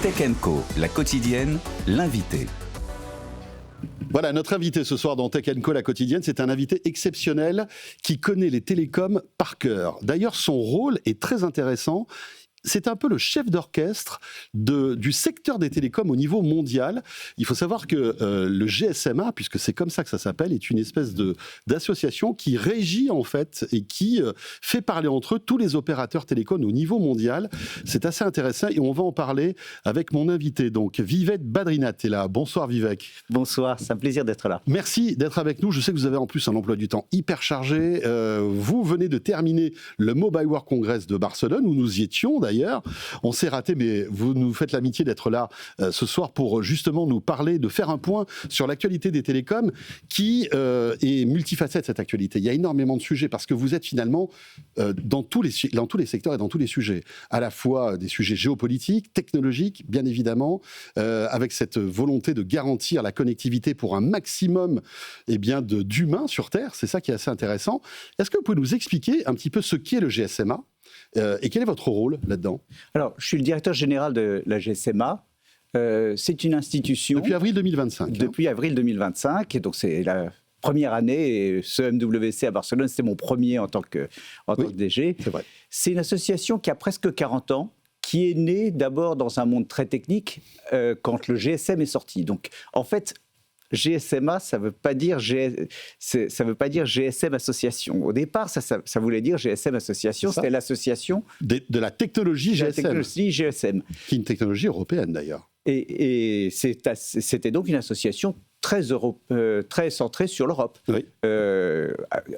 Tech Co, la quotidienne, l'invité. Voilà, notre invité ce soir dans Tech Co, la quotidienne, c'est un invité exceptionnel qui connaît les télécoms par cœur. D'ailleurs, son rôle est très intéressant. C'est un peu le chef d'orchestre du secteur des télécoms au niveau mondial. Il faut savoir que le GSMA, puisque c'est comme ça que ça s'appelle, est une espèce d'association qui régit en fait et qui fait parler entre eux tous les opérateurs télécoms au niveau mondial. C'est assez intéressant et on va en parler avec mon invité, donc Vivek Badrinath est là. Bonsoir Vivek. Bonsoir, c'est un plaisir d'être là. Merci d'être avec nous. Je sais que vous avez en plus un emploi du temps hyper chargé. Vous venez de terminer le Mobile World Congress de Barcelone où nous y étions d'ailleurs. On s'est raté, mais vous nous faites l'amitié d'être là ce soir pour justement nous parler, de faire un point sur l'actualité des télécoms qui est multifacette, cette actualité. Il y a énormément de sujets parce que vous êtes finalement dans tous les secteurs et dans tous les sujets. À la fois des sujets géopolitiques, technologiques, bien évidemment, avec cette volonté de garantir la connectivité pour un maximum d'humains sur Terre. C'est ça qui est assez intéressant. Est-ce que vous pouvez nous expliquer un petit peu ce qu'est le GSMA ? Et quel est votre rôle là-dedans ? Alors, je suis le directeur général de la GSMA. C'est une institution... Depuis avril 2025. Depuis avril 2025. Et donc, c'est la première année. Et ce MWC à Barcelone, c'était mon premier en tant que DG. C'est vrai. C'est une association qui a presque 40 ans, qui est née d'abord dans un monde très technique quand le GSM est sorti. Donc, en fait... GSMA, ça veut pas dire GSM Association. Au départ, ça voulait dire GSM Association. C'était l'association de la technologie GSM. La technologie GSM. Qui est une technologie européenne d'ailleurs. Et c'était donc une association très centrée sur l'Europe. Oui.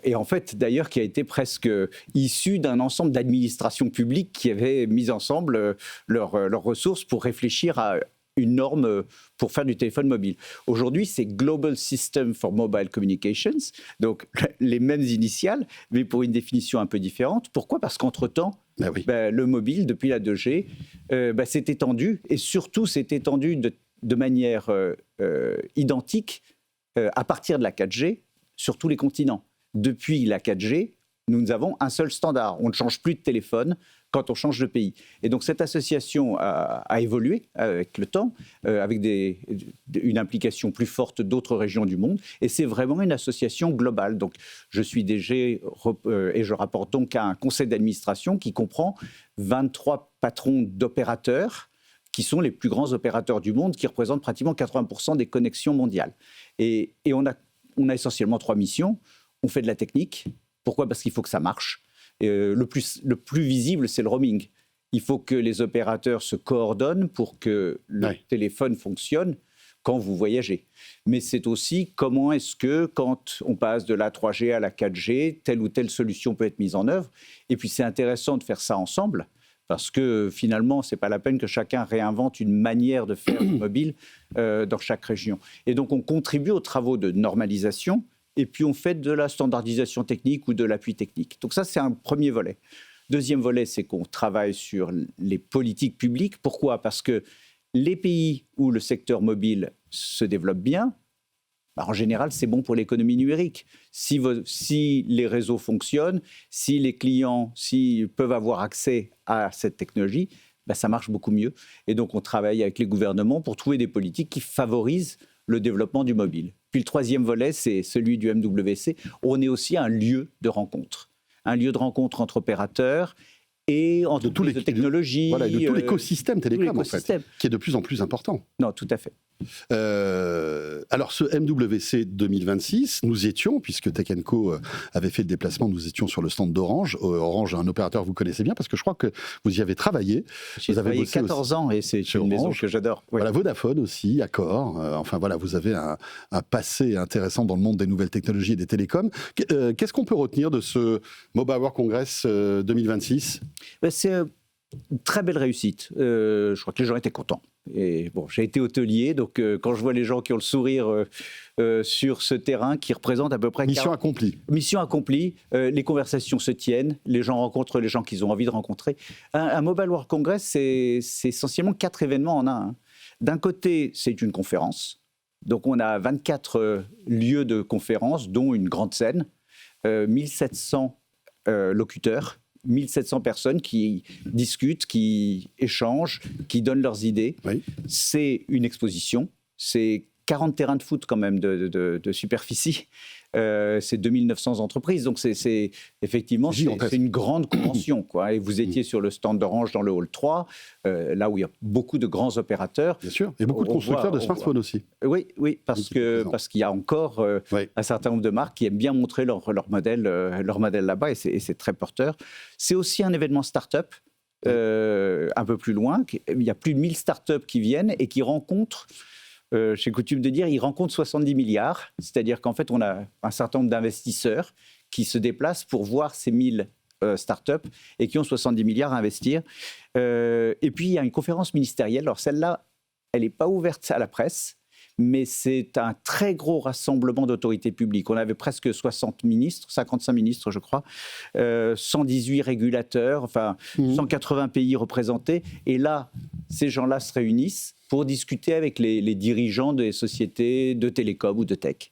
Et en fait, d'ailleurs, qui a été presque issue d'un ensemble d'administrations publiques qui avaient mis ensemble leurs ressources pour réfléchir à une norme pour faire du téléphone mobile. Aujourd'hui, c'est Global System for Mobile Communications, donc les mêmes initiales, mais pour une définition un peu différente. Pourquoi ? Parce qu'entre-temps, le mobile, depuis la 2G, s'est étendu, et surtout s'est étendu de manière identique à partir de la 4G sur tous les continents. Depuis la 4G, nous avons un seul standard. On ne change plus de téléphone quand on change de pays. Et donc cette association a évolué avec le temps, avec une implication plus forte d'autres régions du monde. Et c'est vraiment une association globale. Donc je suis DG et je rapporte donc à un conseil d'administration qui comprend 23 patrons d'opérateurs qui sont les plus grands opérateurs du monde, qui représentent pratiquement 80% des connexions mondiales. Et on a essentiellement 3 missions. On fait de la technique. Pourquoi ? Parce qu'il faut que ça marche. Le plus visible, c'est le roaming. Il faut que les opérateurs se coordonnent pour que le téléphone fonctionne quand vous voyagez. Mais c'est aussi comment est-ce que, quand on passe de la 3G à la 4G, telle ou telle solution peut être mise en œuvre. Et puis c'est intéressant de faire ça ensemble, parce que finalement, ce n'est pas la peine que chacun réinvente une manière de faire le mobile dans chaque région. Et donc on contribue aux travaux de normalisation. Et puis on fait de la standardisation technique ou de l'appui technique. Donc ça, c'est un premier volet. Deuxième volet, c'est qu'on travaille sur les politiques publiques. Pourquoi ? Parce que les pays où le secteur mobile se développe bien, en général, c'est bon pour l'économie numérique. Si les réseaux fonctionnent, si les clients peuvent avoir accès à cette technologie, ça marche beaucoup mieux. Et donc on travaille avec les gouvernements pour trouver des politiques qui favorisent le développement du mobile. Puis le troisième volet, c'est celui du MWC. On est aussi un lieu de rencontre. Un lieu de rencontre entre opérateurs et entre tous les technologies. Voilà, de tout l'écosystème télécom, en fait, qui est de plus en plus important. Non, tout à fait. Alors, ce MWC 2026, nous étions, puisque Tech Co avait fait le déplacement, nous étions sur le stand d'Orange. Orange, un opérateur que vous connaissez bien, parce que je crois que vous y avez travaillé. J'ai travaillé 14 ans, et c'est une maison que j'adore. Oui. Voilà, Vodafone aussi, Accor. Enfin, voilà, vous avez un passé intéressant dans le monde des nouvelles technologies et des télécoms. Qu'est-ce qu'on peut retenir de ce Mobile World Congress 2026 ? C'est une très belle réussite. Je crois que les gens étaient contents. Et bon, j'ai été hôtelier, donc quand je vois les gens qui ont le sourire sur ce terrain qui représente à peu près... Mission accomplie. Mission accomplie. Les conversations se tiennent, les gens rencontrent les gens qu'ils ont envie de rencontrer. Un Mobile World Congress, c'est essentiellement 4 événements en un. D'un côté, c'est une conférence. Donc on a 24 lieux de conférence, dont une grande scène, 1700 locuteurs 1700 personnes qui discutent, qui échangent, qui donnent leurs idées. Oui. C'est une exposition, c'est 40 terrains de foot quand même de superficie. C'est 2900 entreprises, donc c'est effectivement c'est une grande convention, quoi. Et vous étiez sur le stand d'Orange dans le hall 3, là où il y a beaucoup de grands opérateurs. Bien sûr, et beaucoup de constructeurs de smartphones aussi. Oui, parce qu'il y a encore un certain nombre de marques qui aiment bien montrer leur modèle là-bas, et c'est très porteur. C'est aussi un événement start-up. Un peu plus loin, il y a plus de 1000 startups qui viennent et qui rencontrent, j'ai coutume de dire, ils rencontrent 70 milliards, c'est-à-dire qu'en fait, on a un certain nombre d'investisseurs qui se déplacent pour voir ces 1000 startups et qui ont 70 milliards à investir. Et puis, il y a une conférence ministérielle. Alors, celle-là, elle n'est pas ouverte à la presse, mais c'est un très gros rassemblement d'autorités publiques. On avait presque 60 ministres, 55 ministres, je crois, 118 régulateurs, enfin 180 pays représentés. Et là, ces gens-là se réunissent pour discuter avec les dirigeants des sociétés de télécom ou de tech.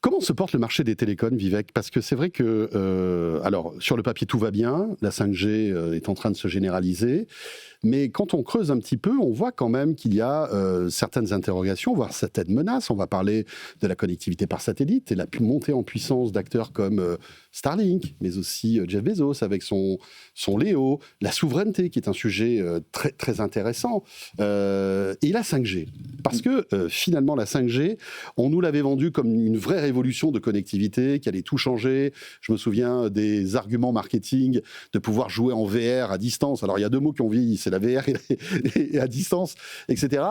Comment se porte le marché des télécoms, Vivek ? Parce que c'est vrai que, alors, sur le papier, tout va bien. La 5G est en train de se généraliser. Mais quand on creuse un petit peu, on voit quand même qu'il y a certaines interrogations, voire certaines menaces. On va parler de la connectivité par satellite et la montée en puissance d'acteurs comme Starlink, mais aussi Jeff Bezos avec son Léo, la souveraineté qui est un sujet très, très intéressant, et la 5G. Parce que finalement, la 5G, on nous l'avait vendue comme une vraie révolution de connectivité qui allait tout changer. Je me souviens des arguments marketing de pouvoir jouer en VR à distance. Alors, il y a deux mots qui ont vieilli, c'est la VR et à distance, etc.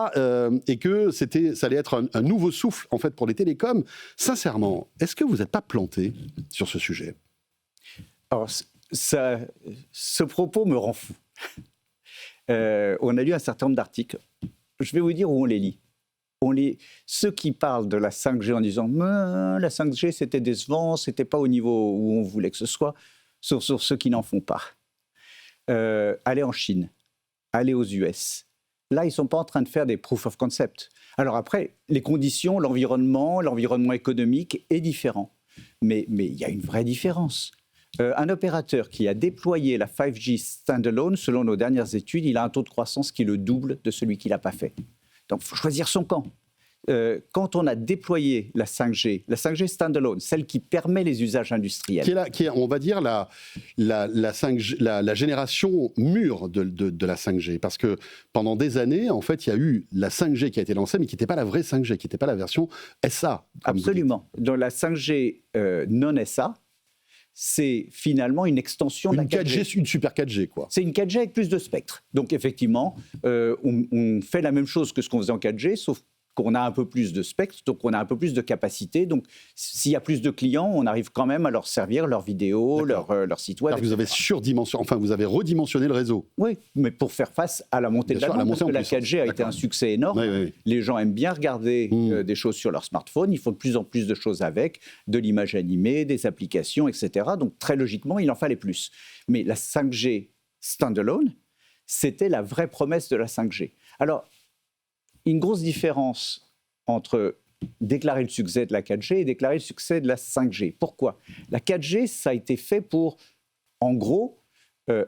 Et que ça allait être un nouveau souffle, en fait, pour les télécoms. Sincèrement, est-ce que vous n'êtes pas planté sur ce sujet ? Alors, ce propos me rend fou. On a lu un certain nombre d'articles. Je vais vous dire où on les lit. Ceux qui parlent de la 5G en disant « la 5G, c'était décevant, c'était pas au niveau où on voulait que ce soit », sur ceux qui n'en font pas. Allez en Chine, allez aux US. Là, ils ne sont pas en train de faire des proof of concept. Alors après, les conditions, l'environnement économique est différent. Mais il y a une vraie différence. Un opérateur qui a déployé la 5G standalone, selon nos dernières études, il a un taux de croissance qui est le double de celui qui ne l'a pas fait. Donc, il faut choisir son camp. Quand on a déployé la 5G standalone, celle qui permet les usages industriels. Qui est on va dire, la 5G, la génération mûre de la 5G. Parce que pendant des années, en fait, il y a eu la 5G qui a été lancée, mais qui n'était pas la vraie 5G, qui n'était pas la version SA. Absolument. Dans la 5G non SA, c'est finalement une extension de la 4G. Une super 4G, quoi. C'est une 4G avec plus de spectre. Donc, effectivement, on fait la même chose que ce qu'on faisait en 4G, sauf qu'on a un peu plus de spectre, donc on a un peu plus de capacité. Donc, s'il y a plus de clients, on arrive quand même à leur servir leurs vidéos, leur site web. Alors vous avez vous avez redimensionné le réseau. Oui, mais pour faire face à la montée de la demande, parce que la 4G a été un succès énorme. Oui. Les gens aiment bien regarder des choses sur leur smartphone. Ils font de plus en plus de choses avec, de l'image animée, des applications, etc. Donc, très logiquement, il en fallait plus. Mais la 5G standalone, c'était la vraie promesse de la 5G. Alors, une grosse différence entre déclarer le succès de la 4G et déclarer le succès de la 5G. Pourquoi ? La 4G, ça a été fait pour, en gros,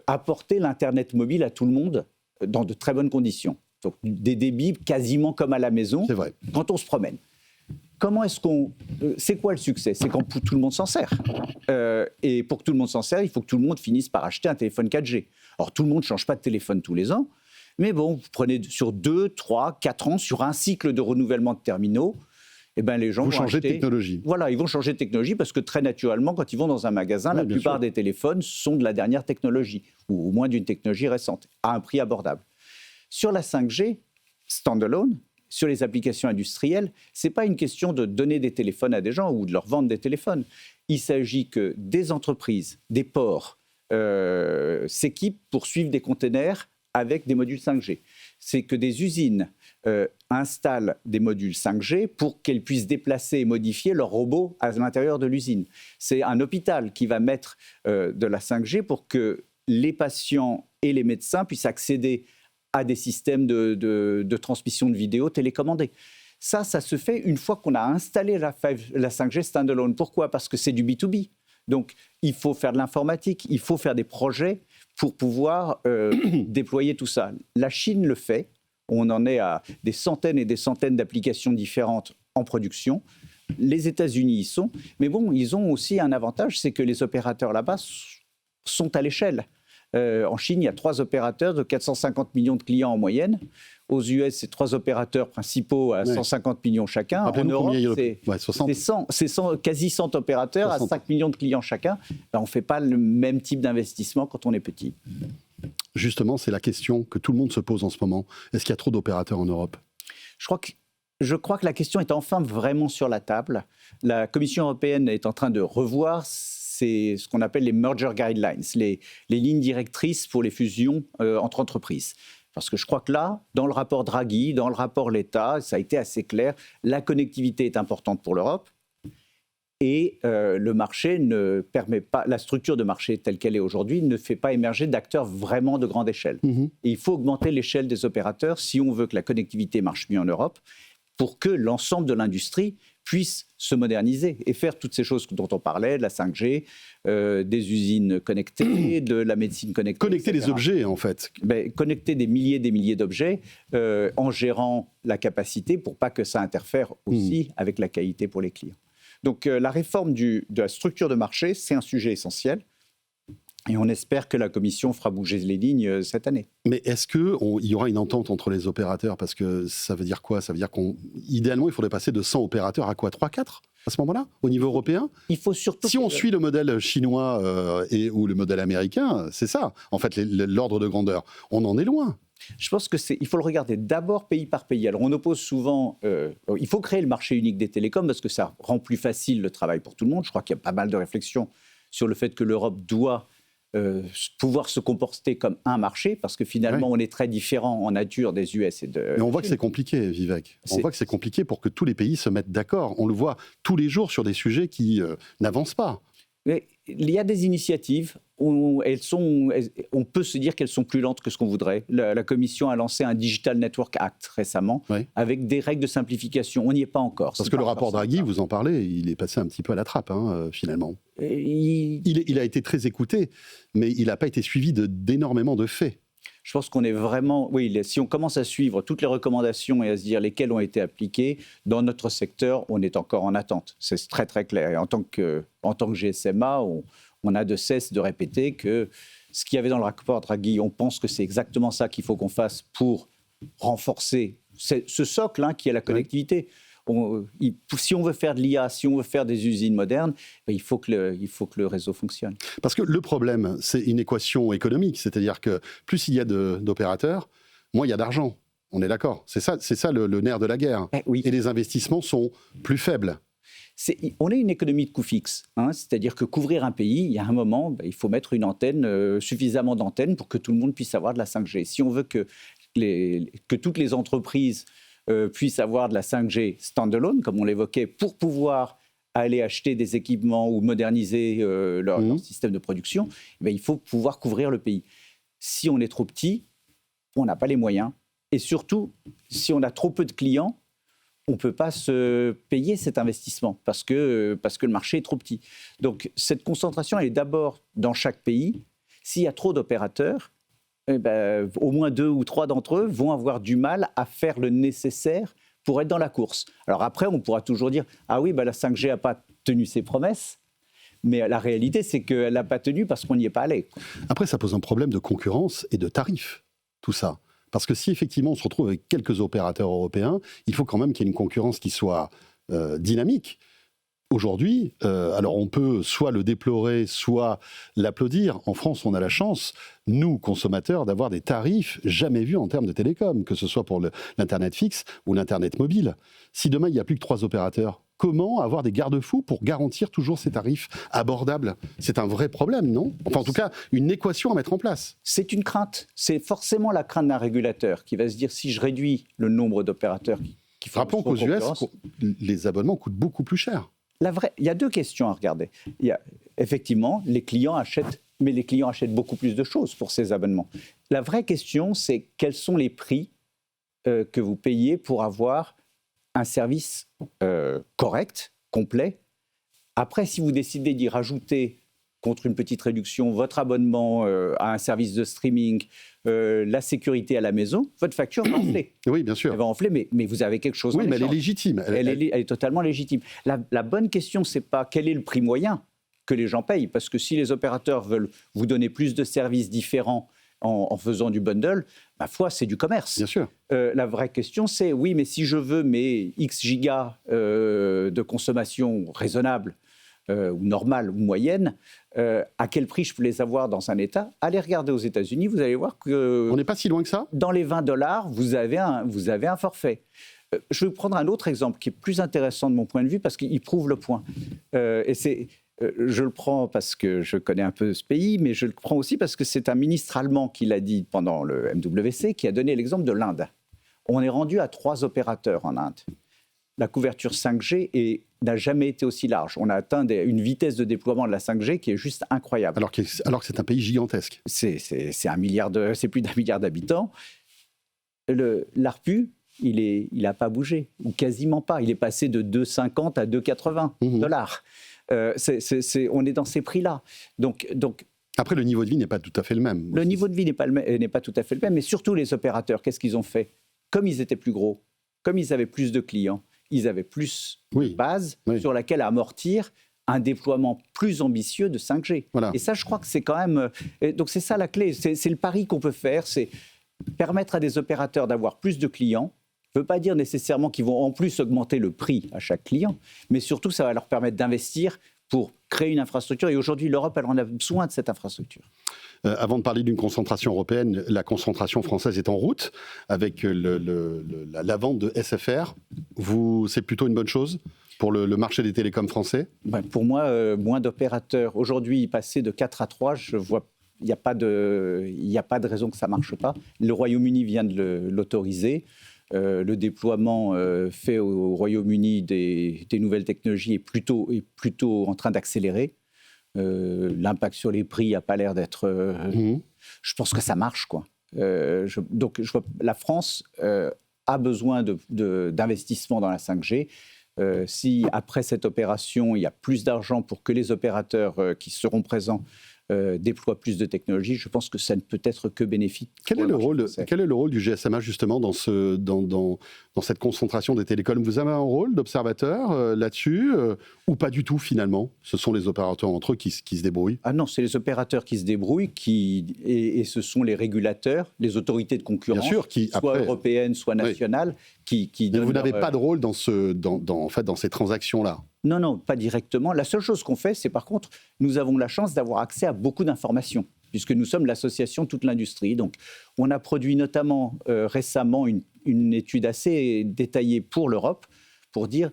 apporter l'Internet mobile à tout le monde dans de très bonnes conditions. Donc, des débits quasiment comme à la maison, c'est vrai, quand on se promène. Comment est-ce qu'on... c'est quoi le succès ? C'est quand tout le monde s'en sert. Et pour que tout le monde s'en sert, il faut que tout le monde finisse par acheter un téléphone 4G. Alors, tout le monde ne change pas de téléphone tous les ans, mais bon, vous prenez sur 2, 3, 4 ans, sur un cycle de renouvellement de terminaux, eh ben les gens vont changer acheter... de technologie. Voilà, ils vont changer de technologie parce que très naturellement, quand ils vont dans un magasin, la plupart des téléphones sont de la dernière technologie, ou au moins d'une technologie récente, à un prix abordable. Sur la 5G, standalone, sur les applications industrielles, ce n'est pas une question de donner des téléphones à des gens ou de leur vendre des téléphones. Il s'agit que des entreprises, des ports, s'équipent pour suivre des containers avec des modules 5G. C'est que des usines installent des modules 5G pour qu'elles puissent déplacer et modifier leurs robots à l'intérieur de l'usine. C'est un hôpital qui va mettre de la 5G pour que les patients et les médecins puissent accéder à des systèmes de transmission de vidéos télécommandés. Ça se fait une fois qu'on a installé la 5G standalone. Pourquoi ? Parce que c'est du B2B. Donc, il faut faire de l'informatique, il faut faire des projets pour pouvoir déployer tout ça. La Chine le fait. On en est à des centaines et des centaines d'applications différentes en production. Les États-Unis y sont. Mais bon, ils ont aussi un avantage, c'est que les opérateurs là-bas sont à l'échelle. En Chine, il y a 3 opérateurs de 450 millions de clients en moyenne. Aux US, c'est 3 opérateurs principaux à 150 millions chacun. En Europe, c'est quasi 100 opérateurs 60. À 5 millions de clients chacun. Ben, on ne fait pas le même type d'investissement quand on est petit. Justement, c'est la question que tout le monde se pose en ce moment. Est-ce qu'il y a trop d'opérateurs en Europe ? Je crois que la question est enfin vraiment sur la table. La Commission européenne est en train de revoir ce qu'on appelle les merger guidelines, les lignes directrices pour les fusions entre entreprises. Parce que je crois que là, dans le rapport Draghi, dans le rapport Letta, ça a été assez clair, la connectivité est importante pour l'Europe et le marché ne permet pas, la structure de marché telle qu'elle est aujourd'hui ne fait pas émerger d'acteurs vraiment de grande échelle. Et il faut augmenter l'échelle des opérateurs si on veut que la connectivité marche mieux en Europe pour que l'ensemble de l'industrie puisse se moderniser et faire toutes ces choses dont on parlait, de la 5G, des usines connectées, de la médecine connectée. Connecter etc. les objets, en fait. Connecter des milliers d'objets en gérant la capacité pour pas que ça interfère aussi avec la qualité pour les clients. Donc la réforme de la structure de marché, c'est un sujet essentiel. Et on espère que la Commission fera bouger les lignes cette année. Mais est-ce qu'il y aura une entente entre les opérateurs ? Parce que ça veut dire quoi ? Ça veut dire qu'idéalement, il faudrait passer de 100 opérateurs à quoi ? 3-4 à ce moment-là, au niveau européen ? Il faut surtout... Si on suit le modèle chinois ou le modèle américain, c'est ça, en fait, l'ordre de grandeur. On en est loin. Je pense qu'il faut le regarder d'abord pays par pays. Alors on oppose souvent, il faut créer le marché unique des télécoms parce que ça rend plus facile le travail pour tout le monde. Je crois qu'il y a pas mal de réflexions sur le fait que l'Europe doit pouvoir se comporter comme un marché, parce que finalement, on est très différents en nature des US et de... Mais on voit que c'est compliqué, Vivek. On voit que c'est compliqué pour que tous les pays se mettent d'accord. On le voit tous les jours sur des sujets qui n'avancent pas. Mais il y a des initiatives où on peut se dire qu'elles sont plus lentes que ce qu'on voudrait. La Commission a lancé un Digital Network Act récemment, avec des règles de simplification. On n'y est pas encore. Parce que le rapport Draghi, vous en parlez, il est passé un petit peu à la trappe, finalement. Il a été très écouté, mais il n'a pas été suivi d'énormément de faits. Je pense qu'on est vraiment... Oui, si on commence à suivre toutes les recommandations et à se dire lesquelles ont été appliquées, dans notre secteur, on est encore en attente. C'est très, très clair. Et en tant que GSMA, on a de cesse de répéter que ce qu'il y avait dans le rapport Draghi, on pense que c'est exactement ça qu'il faut qu'on fasse pour renforcer ce socle qui est la connectivité. Si on veut faire de l'IA, si on veut faire des usines modernes, il faut que le réseau fonctionne. Parce que le problème, c'est une équation économique, c'est-à-dire que plus il y a d'opérateurs, moins il y a d'argent. On est d'accord. C'est ça le nerf de la guerre. Oui. Et les investissements sont plus faibles. On est une économie de coût fixe, c'est-à-dire que couvrir un pays, il y a un moment, il faut mettre une antenne, suffisamment d'antennes pour que tout le monde puisse avoir de la 5G. Si on veut que toutes les entreprises puissent avoir de la 5G standalone, comme on l'évoquait, pour pouvoir aller acheter des équipements ou moderniser leur système de production, il faut pouvoir couvrir le pays. Si on est trop petit, on n'a pas les moyens. Et surtout, si on a trop peu de clients, on ne peut pas se payer cet investissement parce que le marché est trop petit. Donc cette concentration, elle est d'abord dans chaque pays. S'il y a trop d'opérateurs, au moins 2 ou 3 d'entre eux vont avoir du mal à faire le nécessaire pour être dans la course. Alors après, on pourra toujours dire « Ah oui, la 5G n'a pas tenu ses promesses ». Mais la réalité, c'est qu'elle n'a pas tenu parce qu'on n'y est pas allé. Après, ça pose un problème de concurrence et de tarifs, tout ça. Parce que si effectivement on se retrouve avec quelques opérateurs européens, il faut quand même qu'il y ait une concurrence qui soit dynamique. Aujourd'hui, alors on peut soit le déplorer, soit l'applaudir. En France, on a la chance, nous, consommateurs, d'avoir des tarifs jamais vus en termes de télécom, que ce soit pour l'Internet fixe ou l'Internet mobile. Si demain, il n'y a plus que 3 opérateurs, comment avoir des garde-fous pour garantir toujours ces tarifs abordables ? C'est un vrai problème, non ? Enfin, en tout cas, une équation à mettre en place. C'est une crainte. C'est forcément la crainte d'un régulateur qui va se dire si je réduis le nombre d'opérateurs qui font... Rappelons qu'aux US, les abonnements coûtent beaucoup plus cher. Il y a 2 questions à regarder. Effectivement, les clients achètent, mais les clients achètent beaucoup plus de choses pour ces abonnements. La vraie question, c'est quels sont les prix que vous payez pour avoir un service correct, complet, Après, si vous décidez d'y rajouter, contre une petite réduction, votre abonnement à un service de streaming, la sécurité à la maison, votre facture va enfler. Oui, bien sûr. Elle va enfler, mais vous avez quelque chose en Oui, mais elle est échange. légitime. Elle est totalement légitime. La bonne question, c'est pas quel est le prix moyen que les gens payent, parce que si les opérateurs veulent vous donner plus de services différents en faisant du bundle, ma foi, c'est du commerce. Bien sûr. La vraie question, c'est oui, mais si je veux mes X gigas de consommation raisonnable, ou normale ou moyenne, à quel prix je peux les avoir dans un État? Allez regarder aux États-Unis, vous allez voir que... On n'est pas si loin que ça? Dans les $20, vous avez un forfait. Je vais prendre un autre exemple qui est plus intéressant de mon point de vue parce qu'il prouve le point. Je le prends parce que je connais un peu ce pays, mais je le prends aussi parce que c'est un ministre allemand qui l'a dit pendant le MWC, qui a donné l'exemple de l'Inde. On est rendu à 3 opérateurs en Inde. La couverture 5G n'a jamais été aussi large. On a atteint une vitesse de déploiement de la 5G qui est juste incroyable. Alors que c'est un pays gigantesque. C'est plus d'1 milliard d'habitants. L'ARPU, il n'a pas bougé, ou quasiment pas. Il est passé de 2,50 à 2,80 dollars. On est dans ces prix-là. Donc, après, le niveau de vie n'est pas tout à fait le même. Le niveau de vie n'est pas tout à fait le même, mais surtout les opérateurs, qu'est-ce qu'ils ont fait? Comme ils étaient plus gros, comme ils avaient plus de clients, ils avaient plus de base sur laquelle amortir un déploiement plus ambitieux de 5G. Voilà. Et ça, je crois que c'est quand même... Donc c'est ça la clé, c'est le pari qu'on peut faire, c'est permettre à des opérateurs d'avoir plus de clients. Ça ne veut pas dire nécessairement qu'ils vont en plus augmenter le prix à chaque client, mais surtout ça va leur permettre d'investir pour créer une infrastructure. Et aujourd'hui, l'Europe, elle en a besoin de cette infrastructure. Avant de parler d'une concentration européenne, la concentration française est en route avec la vente de SFR. C'est plutôt une bonne chose pour le marché des télécoms français? Pour moi, moins d'opérateurs. Aujourd'hui, passer de 4 à 3, je vois... Il n'y a pas de raison que ça ne marche pas. Le Royaume-Uni vient de l'autoriser. Le déploiement fait au Royaume-Uni des nouvelles technologies est plutôt en train d'accélérer. L'impact sur les prix n'a pas l'air d'être... Je pense que ça marche, quoi. Donc, la France a besoin d'investissement dans la 5G. Si, après cette opération, il y a plus d'argent pour que les opérateurs qui seront présents déploient plus de technologies, je pense que ça ne peut être que bénéfique. Quel est le rôle du GSMA justement dans cette concentration des télécoms? Vous avez un rôle d'observateur là-dessus ou pas du tout finalement? Ce sont les opérateurs entre eux qui se débrouillent? Ah non, c'est les opérateurs qui se débrouillent et ce sont les régulateurs, les autorités de concurrence, bien sûr, soit européennes, soit nationales, qui Mais vous n'avez pas de rôle dans ces transactions-là? Non, pas directement. La seule chose qu'on fait, c'est par contre, nous avons la chance d'avoir accès à beaucoup d'informations, puisque nous sommes l'association de toute l'industrie. Donc, on a produit notamment récemment une étude assez détaillée pour l'Europe, pour dire,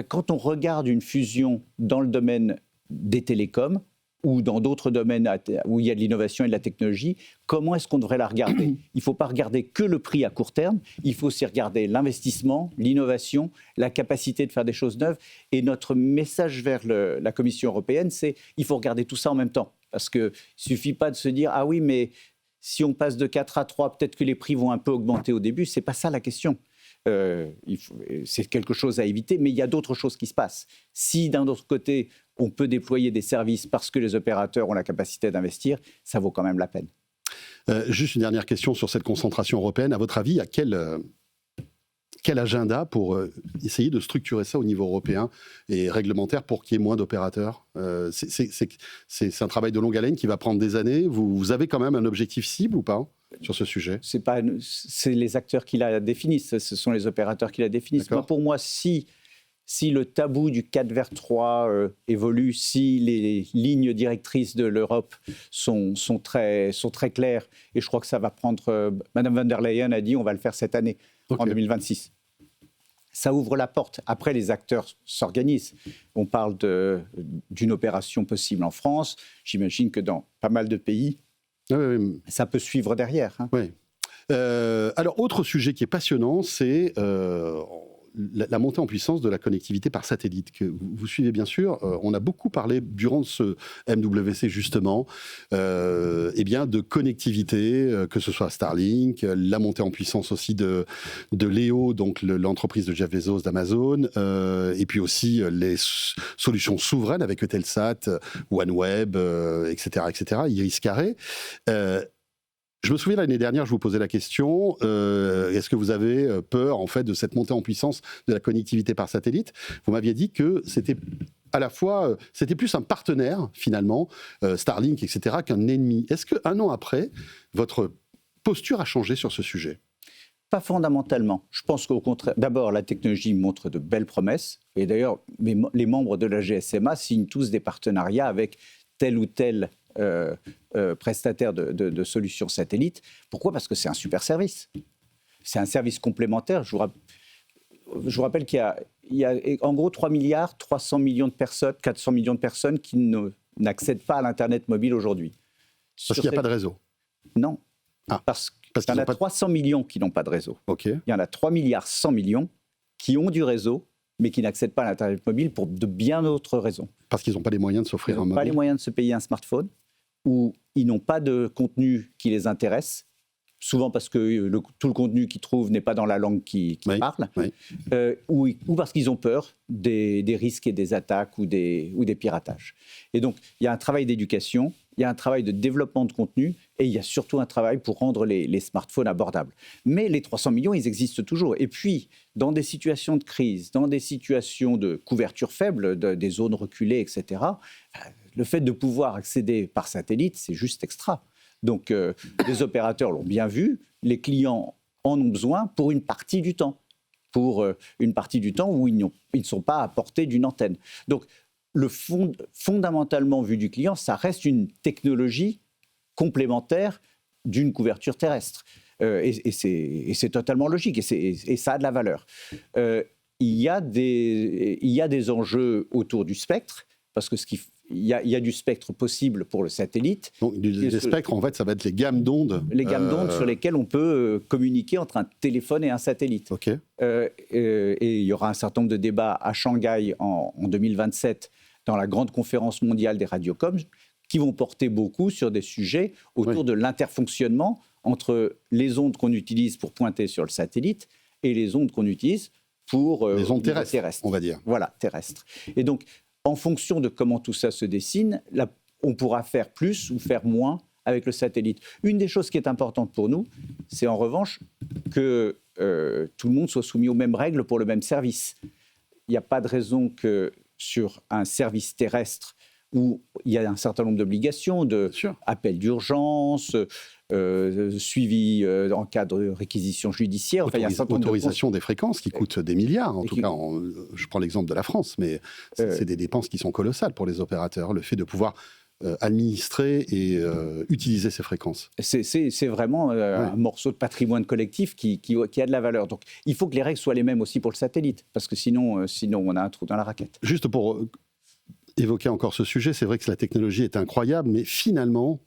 quand on regarde une fusion dans le domaine des télécoms, ou dans d'autres domaines où il y a de l'innovation et de la technologie, comment est-ce qu'on devrait la regarder? Il ne faut pas regarder que le prix à court terme, il faut aussi regarder l'investissement, l'innovation, la capacité de faire des choses neuves. Et notre message vers la Commission européenne, c'est qu'il faut regarder tout ça en même temps. Parce qu'il ne suffit pas de se dire « Ah oui, mais si on passe de 4 à 3, peut-être que les prix vont un peu augmenter au début. » Ce n'est pas ça la question. C'est quelque chose à éviter, mais il y a d'autres choses qui se passent. Si d'un autre côté, on peut déployer des services parce que les opérateurs ont la capacité d'investir, ça vaut quand même la peine. Juste une dernière question sur cette concentration européenne. À votre avis, à quel agenda pour essayer de structurer ça au niveau européen et réglementaire pour qu'il y ait moins d'opérateurs? C'est un travail de longue haleine qui va prendre des années. Vous avez quand même un objectif cible ou pas sur ce sujet? C'est les acteurs qui la définissent, ce sont les opérateurs qui la définissent. Pour moi, si le tabou du 4 vers 3 évolue, si les lignes directrices de l'Europe sont très claires, et je crois que ça va prendre... Madame von der Leyen a dit on va le faire cette année, en 2026. Ça ouvre la porte. Après, les acteurs s'organisent. On parle d'une opération possible en France. J'imagine que dans pas mal de pays, ça peut suivre derrière. Oui. Alors, autre sujet qui est passionnant, c'est... la montée en puissance de la connectivité par satellite, que vous suivez bien sûr. On a beaucoup parlé durant ce MWC justement bien de connectivité, que ce soit Starlink, la montée en puissance aussi de Leo, donc l'entreprise de Jeff Bezos d'Amazon, et puis aussi les solutions souveraines avec Eutelsat, OneWeb, etc., Iris Carré. Je me souviens l'année dernière, je vous posais la question, est-ce que vous avez peur en fait de cette montée en puissance de la connectivité par satellite ? Vous m'aviez dit que c'était à la fois, c'était plus un partenaire finalement, Starlink, etc., qu'un ennemi. Est-ce qu'un an après, votre posture a changé sur ce sujet ? Pas fondamentalement. Je pense qu'au contraire, d'abord, la technologie montre de belles promesses. Et d'ailleurs, les membres de la GSMA signent tous des partenariats avec tel ou tel prestataire de solutions satellites. Pourquoi ? Parce que c'est un super service. C'est un service complémentaire. Je vous rappelle qu'il y a en gros 3 milliards, 300 millions de personnes, 400 millions de personnes qui n'accèdent pas à l'Internet mobile aujourd'hui. Parce qu'il n'y a pas de réseau ? Non. Ah. Parce qu'il y en a 300 millions qui n'ont pas de réseau. Okay. Il y en a 3 milliards 100 millions qui ont du réseau, mais qui n'accèdent pas à l'Internet mobile pour de bien d'autres raisons. Parce qu'ils n'ont pas les moyens de s'offrir un mobile. Ils n'ont pas les moyens de se payer un smartphone, ou ils n'ont pas de contenu qui les intéresse, souvent parce que tout le contenu qu'ils trouvent n'est pas dans la langue qu'ils parlent, ou parce qu'ils ont peur des risques et des attaques ou des piratages. Et donc, il y a un travail d'éducation, il y a un travail de développement de contenu, et il y a surtout un travail pour rendre les smartphones abordables. Mais les 300 millions, ils existent toujours. Et puis, dans des situations de crise, dans des situations de couverture faible, des zones reculées, etc., le fait de pouvoir accéder par satellite, c'est juste extra. Donc, les opérateurs l'ont bien vu, les clients en ont besoin pour une partie du temps. Pour une partie du temps où ils ne sont pas à portée d'une antenne. Donc, fondamentalement vu du client, ça reste une technologie complémentaire d'une couverture terrestre. Et c'est totalement logique, et ça a de la valeur. Il y a des enjeux autour du spectre, parce que il y a du spectre possible pour le satellite. Donc, les spectres, en fait, ça va être les gammes d'ondes. Les gammes d'ondes sur lesquelles on peut communiquer entre un téléphone et un satellite. Okay. Et il y aura un certain nombre de débats à Shanghai en 2027 dans la grande conférence mondiale des radiocoms qui vont porter beaucoup sur des sujets autour de l'interfonctionnement entre les ondes qu'on utilise pour pointer sur le satellite et les ondes qu'on utilise pour... les ondes terrestres, on va dire. Voilà, terrestres. Et donc, en fonction de comment tout ça se dessine, on pourra faire plus ou faire moins avec le satellite. Une des choses qui est importante pour nous, c'est en revanche que tout le monde soit soumis aux mêmes règles pour le même service. Il n'y a pas de raison que sur un service terrestre où il y a un certain nombre d'obligations, appel d'urgence, suivi en cas de réquisition judiciaire. Enfin, il y a un certain nombre autorisation des fréquences qui coûtent des milliards. En tout cas, je prends l'exemple de la France, mais c'est des dépenses qui sont colossales pour les opérateurs. Le fait de pouvoir administrer et utiliser ces fréquences. C'est vraiment un morceau de patrimoine collectif qui a de la valeur. Donc, il faut que les règles soient les mêmes aussi pour le satellite, parce que sinon on a un trou dans la raquette. Juste pour évoquer encore ce sujet, c'est vrai que la technologie est incroyable, mais finalement,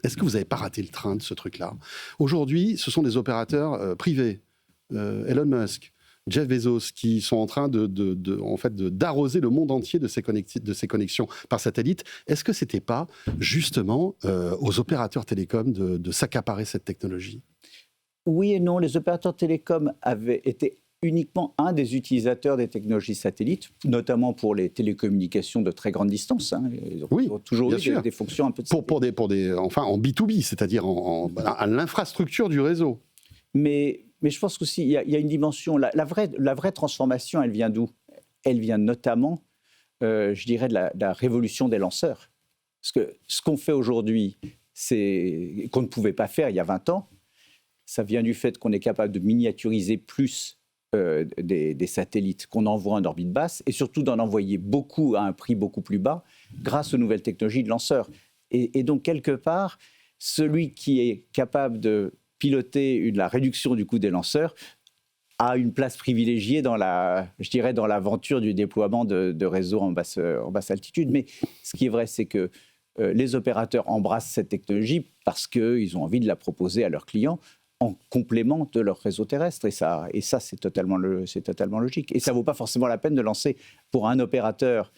est-ce que vous n'avez pas raté le train de ce truc-là ? Aujourd'hui, ce sont des opérateurs privés, Elon Musk, Jeff Bezos, qui sont en train d'arroser le monde entier de ces connexions par satellite. Est-ce que ce n'était pas justement aux opérateurs télécoms de s'accaparer cette technologie ? Oui et non. Les opérateurs télécoms avaient été uniquement un des utilisateurs des technologies satellites, notamment pour les télécommunications de très grande distance. Ils ont toujours eu des fonctions un peu de enfin, en B2B, c'est-à-dire à l'infrastructure du réseau. Mais je pense qu'aussi, il y a une dimension. La vraie transformation, elle vient d'où ? Elle vient notamment, je dirais, de la révolution des lanceurs. Parce que ce qu'on fait aujourd'hui, c'est qu'on ne pouvait pas faire il y a 20 ans. Ça vient du fait qu'on est capable de miniaturiser plus des satellites qu'on envoie en orbite basse, et surtout d'en envoyer beaucoup à un prix beaucoup plus bas grâce aux nouvelles technologies de lanceurs. Et donc, quelque part, celui qui est capable de piloter la réduction du coût des lanceurs a une place privilégiée dans l'aventure du déploiement de réseaux en basse altitude. Mais ce qui est vrai, c'est que les opérateurs embrassent cette technologie parce qu'ils ont envie de la proposer à leurs clients, en complément de leur réseau terrestre. Et ça c'est totalement logique. Et ça ne vaut pas forcément la peine de lancer pour un opérateur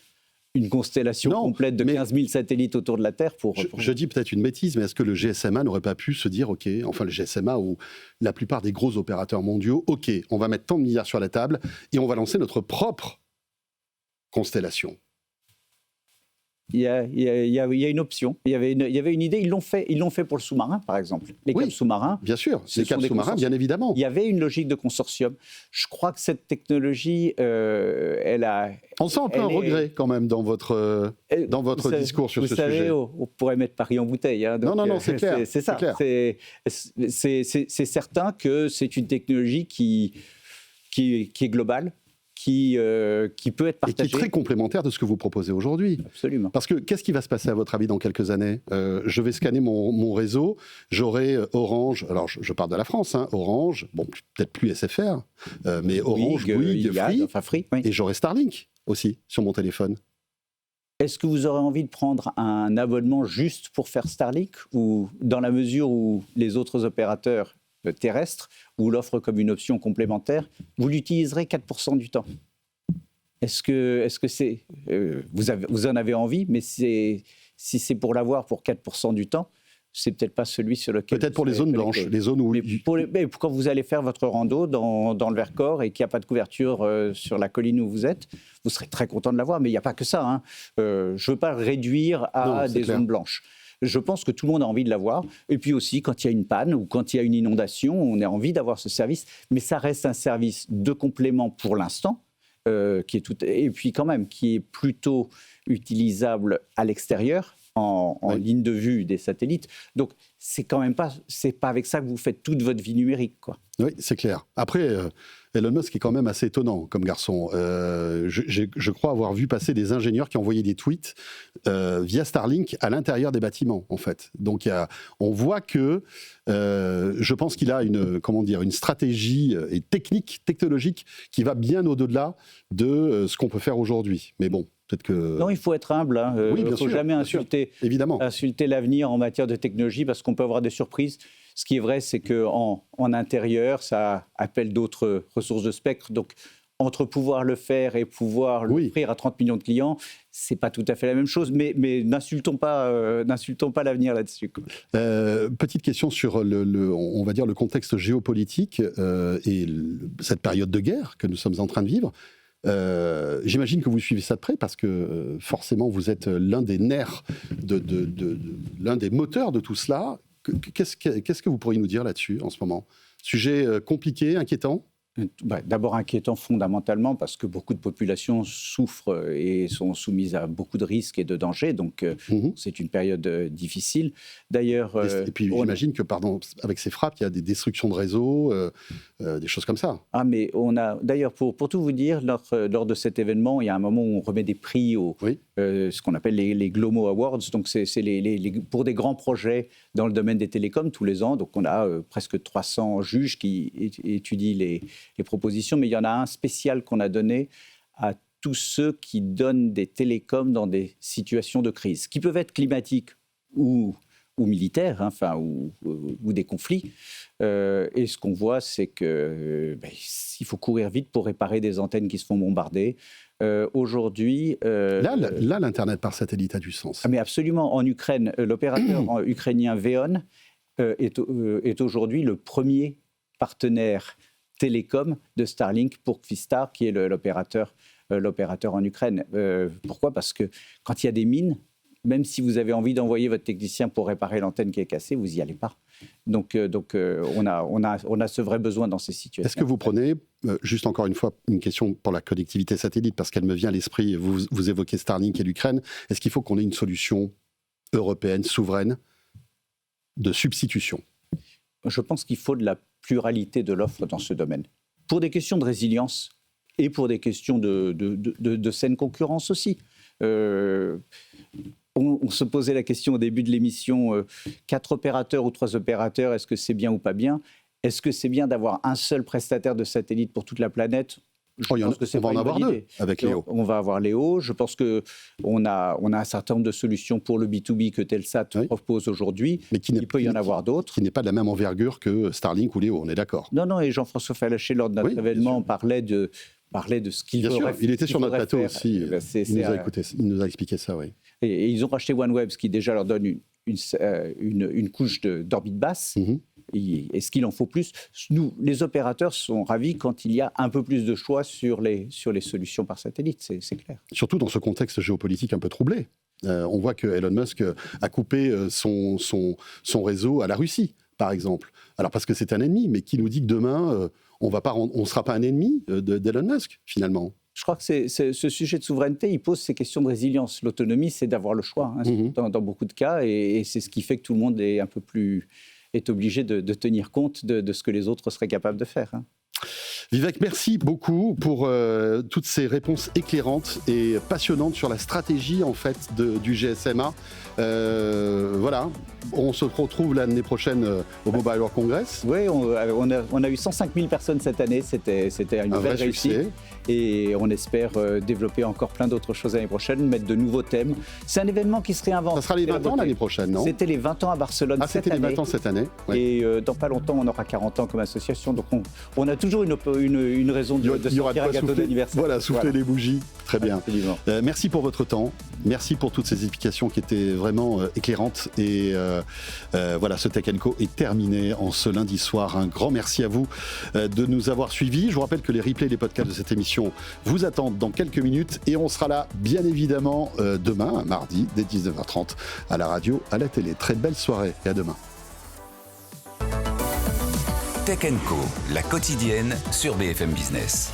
une constellation complète de 15 000 satellites autour de la Terre pour... Je dis peut-être une bêtise, mais est-ce que le GSMA n'aurait pas pu se dire, OK, enfin le GSMA ou la plupart des gros opérateurs mondiaux, OK, on va mettre tant de milliards sur la table et on va lancer notre propre constellation. Il y a une option, il y avait une idée, ils l'ont fait pour le sous-marin, par exemple. Les câbles sous-marins. Bien sûr, les câbles sous-marins, bien évidemment. Il y avait une logique de consortium. Je crois que cette technologie, elle a... On sent un peu un regret quand même dans votre discours sur ce sujet. Vous savez, on pourrait mettre Paris en bouteille. Hein, donc, non, c'est clair. C'est ça. Clair. C'est certain que c'est une technologie qui est globale. Qui peut être partagé. Et qui est très complémentaire de ce que vous proposez aujourd'hui. Absolument. Parce que qu'est-ce qui va se passer à votre avis dans quelques années ? Je vais scanner mon réseau, j'aurai Orange, alors je parle de la France, hein, Orange, bon, peut-être plus SFR, mais Orange, Bouygues, Free, oui. Et j'aurai Starlink aussi sur mon téléphone. Est-ce que vous aurez envie de prendre un abonnement juste pour faire Starlink, ou dans la mesure où les autres opérateurs terrestre, ou l'offre comme une option complémentaire, vous l'utiliserez 4% du temps. Est-ce que c'est... vous en avez envie, mais si c'est pour l'avoir pour 4% du temps, c'est peut-être pas celui sur lequel... Peut-être pour les zones blanches, les zones où... Mais quand vous allez faire votre rando dans le Vercors et qu'il n'y a pas de couverture sur la colline où vous êtes, vous serez très content de l'avoir, mais il n'y a pas que ça. Hein. Je ne veux pas le réduire à des zones blanches. Je pense que tout le monde a envie de l'avoir. Et puis aussi, quand il y a une panne ou quand il y a une inondation, on a envie d'avoir ce service. Mais ça reste un service de complément pour l'instant, et puis quand même, qui est plutôt utilisable à l'extérieur, en ligne de vue des satellites. Donc, c'est pas avec ça que vous faites toute votre vie numérique, quoi. Oui, c'est clair. Après, Elon Musk est quand même assez étonnant comme garçon. Je crois avoir vu passer des ingénieurs qui envoyaient des tweets via Starlink à l'intérieur des bâtiments, en fait. Donc, on voit que je pense qu'il a une stratégie et technologique qui va bien au-delà de ce qu'on peut faire aujourd'hui. Mais bon, peut-être que... Non, il faut être humble. Hein. Oui, il ne faut jamais insulter l'avenir en matière de technologie parce qu'on peut avoir des surprises. Ce qui est vrai, c'est qu'en intérieur, ça appelle d'autres ressources de spectre. Donc, entre pouvoir le faire et pouvoir l'offrir à 30 millions de clients, c'est pas tout à fait la même chose. Mais n'insultons pas l'avenir là-dessus, quoi. Petite question sur on va dire le contexte géopolitique et cette période de guerre que nous sommes en train de vivre. J'imagine que vous suivez ça de près parce que forcément vous êtes l'un des nerfs, l'un des moteurs de tout cela. Qu'est-ce que vous pourriez nous dire là-dessus en ce moment ? Sujet compliqué, inquiétant ? D'abord inquiétant fondamentalement parce que beaucoup de populations souffrent et sont soumises à beaucoup de risques et de dangers, donc c'est une période difficile. D'ailleurs, et puis j'imagine que, avec ces frappes, il y a des destructions de réseaux, des choses comme ça. Ah, mais on a, d'ailleurs, pour tout vous dire, lors de cet événement, il y a un moment où on remet des prix ce qu'on appelle les Glomo Awards, donc c'est pour des grands projets dans le domaine des télécoms tous les ans. Donc on a presque 300 juges qui étudient les propositions, mais il y en a un spécial qu'on a donné à tous ceux qui donnent des télécoms dans des situations de crise, qui peuvent être climatiques ou militaires, hein, ou des conflits. Et ce qu'on voit, c'est qu'il faut courir vite pour réparer des antennes qui se font bombarder. Aujourd'hui... Là, l'Internet par satellite a du sens. Ah, mais absolument. En Ukraine, l'opérateur ukrainien VEON est aujourd'hui le premier partenaire télécom de Starlink pour Kvistar, qui est l'opérateur en Ukraine. Pourquoi ? Parce que quand il y a des mines, même si vous avez envie d'envoyer votre technicien pour réparer l'antenne qui est cassée, vous n'y allez pas. Donc on a ce vrai besoin dans ces situations. Est-ce que vous prenez, juste encore une fois, une question pour la connectivité satellite, parce qu'elle me vient à l'esprit, vous évoquez Starlink et l'Ukraine, est-ce qu'il faut qu'on ait une solution européenne, souveraine, de substitution ? Je pense qu'il faut de la pluralité de l'offre dans ce domaine. Pour des questions de résilience et pour des questions de saine concurrence aussi. On se posait la question au début de l'émission, 4 opérateurs ou 3 opérateurs, est-ce que c'est bien ou pas bien ? Est-ce que c'est bien d'avoir un seul prestataire de satellite pour toute la planète ? pense que c'est on va en pas une avoir bonne 2 idée. avec Léo. On va avoir Léo. Je pense qu'on a un certain nombre de solutions pour le B2B que Telsat propose aujourd'hui. Mais il peut y en avoir d'autres. Qui n'est pas de la même envergure que Starlink ou Léo, on est d'accord. Non, et Jean-François Fallacher, lors de notre événement, parlait de ce qu'il Bien faudrait sûr, il était sur notre plateau faire. aussi. Il nous a expliqué ça, oui. Et ils ont racheté OneWeb, ce qui déjà leur donne une couche d'orbite basse. Est-ce qu'il en faut plus? Nous, les opérateurs sont ravis quand il y a un peu plus de choix sur les solutions par satellite, c'est clair. Surtout dans ce contexte géopolitique un peu troublé. On voit que Elon Musk a coupé son réseau à la Russie, par exemple. Alors parce que c'est un ennemi, mais qui nous dit que demain, on ne sera pas un ennemi d'Elon Musk, finalement? Je crois que ce sujet de souveraineté, il pose ces questions de résilience. L'autonomie, c'est d'avoir le choix, dans beaucoup de cas, et c'est ce qui fait que tout le monde est obligé de tenir compte de ce que les autres seraient capables de faire. Vivek, merci beaucoup pour toutes ces réponses éclairantes et passionnantes sur la stratégie en fait du GSMA. Voilà, on se retrouve l'année prochaine au Mobile World Congress. Oui, on a eu 105 000 personnes cette année, c'était une belle réussite. Succès. Et on espère développer encore plein d'autres choses l'année prochaine, mettre de nouveaux thèmes. C'est un événement qui se réinvente. Ça sera les 20 ans l'année prochaine, non? C'était les 20 ans à Barcelone cette année. C'était les 20 ans cette année. Ouais. Et dans pas longtemps, on aura 40 ans comme association. Donc on a toujours une raison de sortir un gâteau d'anniversaire. Voilà, souffler les bougies. Très bien. Merci pour votre temps. Merci pour toutes ces explications qui étaient vraiment éclairantes. Et voilà, ce Tech & Co est terminé en ce lundi soir. Un grand merci à vous de nous avoir suivis. Je vous rappelle que les replays des podcasts de cette émission vous attendent dans quelques minutes. Et on sera là, bien évidemment, demain, mardi, dès 19h30, à la radio, à la télé. Très belle soirée et à demain. Tech & Co, la quotidienne sur BFM Business.